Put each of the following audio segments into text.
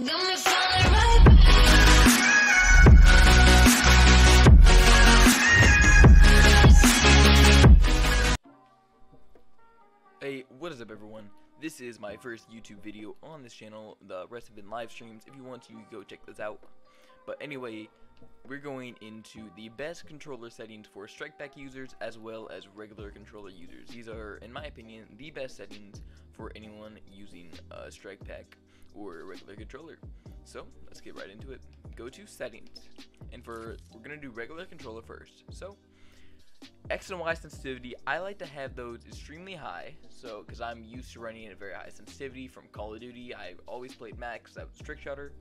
Hey, what is up everyone? This is my first YouTube video on this channel. The rest have been live streams. If you want to, go check this out. But anyway, we're going into the best controller settings for Strikepack users as well as regular controller users. These are, in my opinion, the best settings for anyone using a Strikepack or a regular controller. So let's get right into it. Go to settings, and we're gonna do regular controller first. So X and Y sensitivity, I like to have those extremely high, so because I'm used to running at a very high sensitivity from Call of Duty. I always played max, that was trick shooter.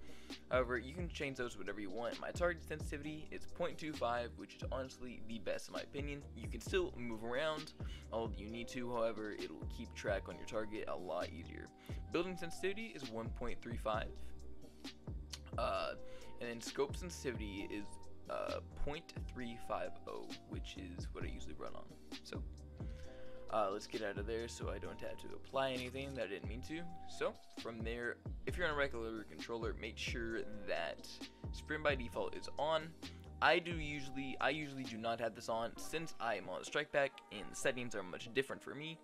However, you can change those to whatever you want. My target sensitivity is 0.25, which is honestly the best in my opinion. You can still move around all you need to, however, it will keep track on your target a lot easier. Building sensitivity is 1.35, and then scope sensitivity is 0.350, which is what I usually run on. So let's get out of there so I don't have to apply anything that I didn't mean to. So from there, if you're on a regular controller, make sure that sprint by default is on. I usually do not have this on since I am on a Strikepack and the settings are much different for me.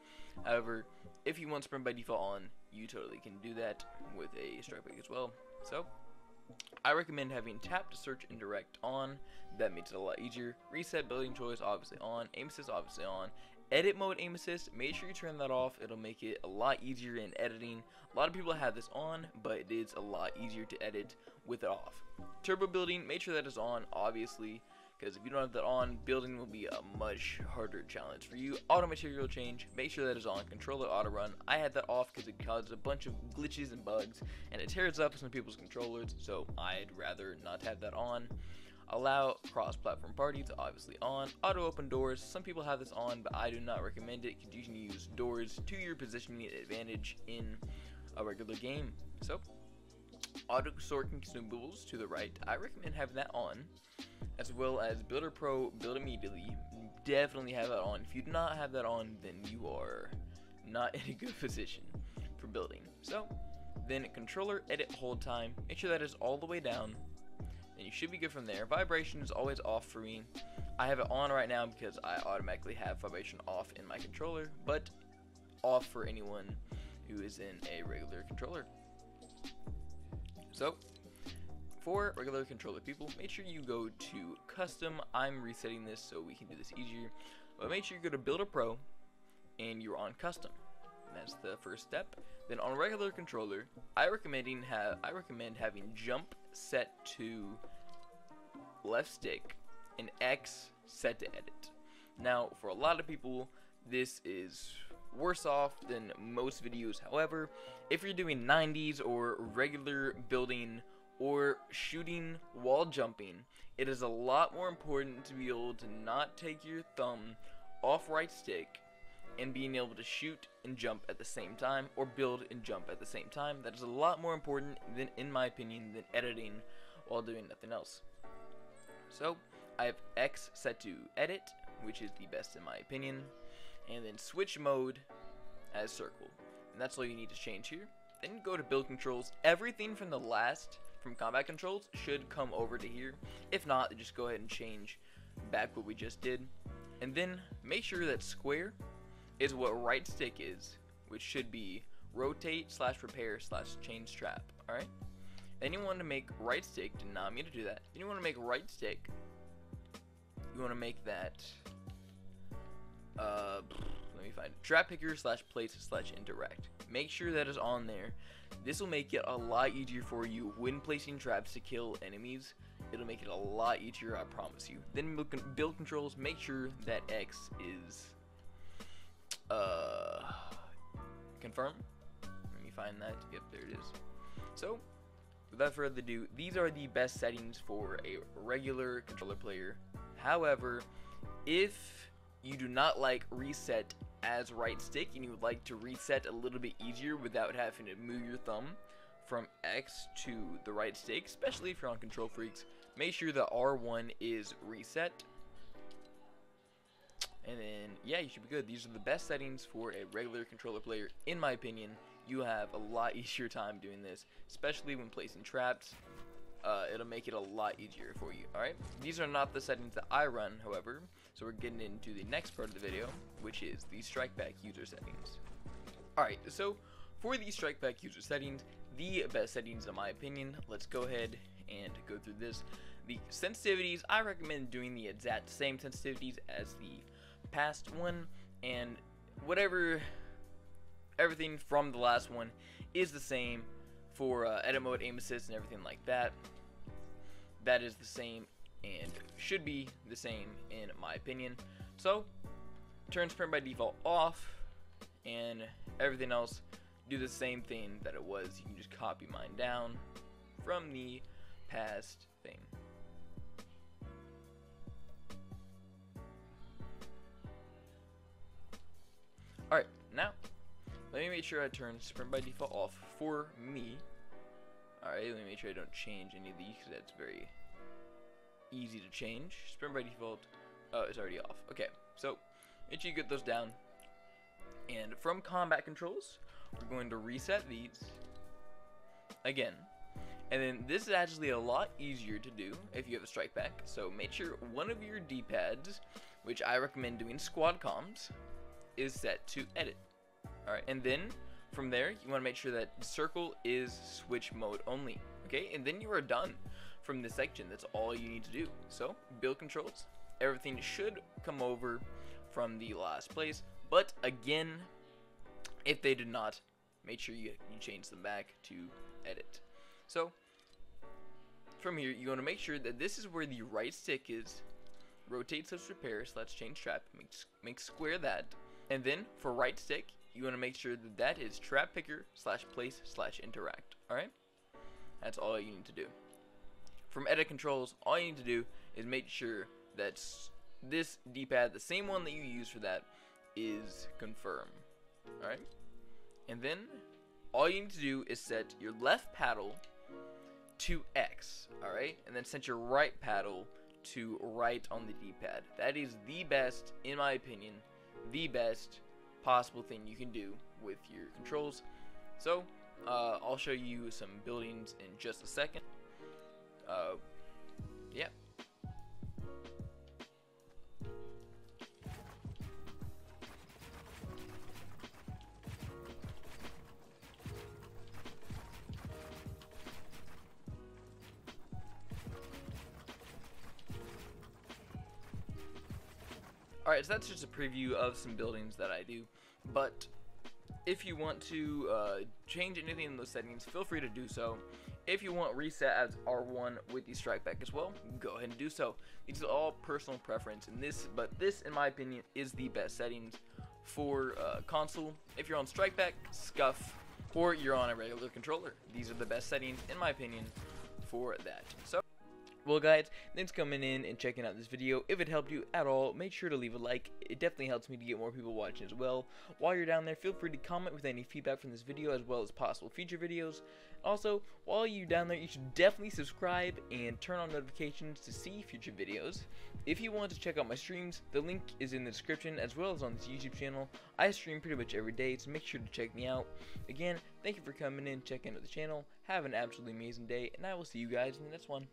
However, if you want sprint by default on, you totally can do that with a Strikepack as well. So I recommend having tap to search and direct on. That makes it a lot easier. Reset building choice obviously on. Aim assist obviously on. Edit mode aim assist, make sure you turn that off. It'll make it a lot easier in editing. A lot of people have this on, but it is a lot easier to edit with it off. Turbo building, make sure that is on obviously, because if you don't have that on, building will be a much harder challenge for you. Auto material change, make sure that is on. Controller auto run, I had that off because it causes a bunch of glitches and bugs, and it tears up some people's controllers, so I'd rather not have that on. Allow cross-platform parties, obviously on. Auto open doors, some people have this on, but I do not recommend it because you can use doors to your positioning advantage in a regular game. So auto sort consumables to the right, I recommend having that on, as well as Builder Pro, build immediately. Definitely have that on. If you do not have that on, then you are not in a good position for building. So then controller edit hold time, make sure that is all the way down, and you should be good from there. Vibration is always off for me. I have it on right now because I automatically have vibration off in my controller, but off for anyone who is in a regular controller. So for regular controller people, make sure you go to custom. I'm resetting this so we can do this easier, but make sure you go to Builder Pro and you're on custom. That's the first step. Then on regular controller, I recommend having jump set to left stick and X set to edit. Now for a lot of people, this is worse off than most videos. However, if you're doing 90s or regular building or shooting while jumping, it is a lot more important to be able to not take your thumb off right stick and being able to shoot and jump at the same time, or build and jump at the same time. That is a lot more important than, in my opinion, than editing while doing nothing else. So I have X set to edit, which is the best in my opinion, and then switch mode as circle, and that's all you need to change here. Then go to build controls. Everything from combat controls should come over to here. If not, then just go ahead and change back what we just did, and then make sure that square is what right stick is, which should be rotate / repair / change trap. Alright, then you want to make right stick, did not mean to do that. Then you want to make right stick, you want to make that let me find it. Trap picker / place / indirect. Make sure that is on there. This will make it a lot easier for you when placing traps to kill enemies. It'll make it a lot easier, I promise you. Then build controls, make sure that X is confirm. Let me find that. Yep, there it is. So without further ado, these are the best settings for a regular controller player. However, if you do not like reset as right stick and you would like to reset a little bit easier without having to move your thumb from X to the right stick, especially if you're on Control Freaks, make sure the R1 is reset. And then, yeah, you should be good. These are the best settings for a regular controller player, in my opinion. you have a lot easier time doing this, especially when placing traps. It'll make it a lot easier for you. Alright, these are not the settings that I run, however, so we're getting into the next part of the video, which is the Strikepack user settings. Alright, so for the Strikepack user settings, the best settings in my opinion, let's go ahead and go through this. The sensitivities, I recommend doing the exact same sensitivities as the past one, and everything from the last one is the same for edit mode, aim assist, and everything like that. That is the same and should be the same in my opinion. So turn sprint by default off, and everything else do the same thing that it was. You can just copy mine down from the past thing. Alright, now let me make sure I turn sprint by default off for me. Alright, let me make sure I don't change any of these because that's very easy to change. Sprint by default, oh, it's already off. Okay, so make sure you get those down. And from combat controls, we're going to reset these again. And then this is actually a lot easier to do if you have a Strikepack. So make sure one of your D-pads, which I recommend doing squad comms, is set to edit. Alright, and then from there, you want to make sure that circle is switch mode only. Okay, and then you are done from this section. That's all you need to do. So, build controls. Everything should come over from the last place. But again, if they did not, make sure you change them back to edit. So, from here, you want to make sure that this is where the right stick is. Rotate / repair / change trap. Make square that. And then, for right stick, you want to make sure that that is trap picker / place / interact. Alright? That's all you need to do. From edit controls, all you need to do is make sure that this D-pad, the same one that you use for that, is confirm. Alright? And then, all you need to do is set your left paddle to X. Alright? And then set your right paddle to right on the D-pad. That is the best, in my opinion, the best possible thing you can do with your controls. So I'll show you some buildings in just a second. Yeah. Alright, so that's just a preview of some buildings that I do, but if you want to change anything in those settings, feel free to do so. If you want reset as R1 with the Strikepack as well, go ahead and do so. These are all personal preference in this, but this, in my opinion, is the best settings for console. If you're on Strikepack, Scuf, or you're on a regular controller, these are the best settings, in my opinion, for that. So, well guys, thanks for coming in and checking out this video. If it helped you at all, make sure to leave a like. It definitely helps me to get more people watching as well. While you're down there, feel free to comment with any feedback from this video as well as possible future videos. Also, while you're down there, you should definitely subscribe and turn on notifications to see future videos. If you want to check out my streams, the link is in the description as well as on this YouTube channel. I stream pretty much every day, so make sure to check me out. Again, thank you for coming in, checking out the channel. Have an absolutely amazing day, and I will see you guys in the next one.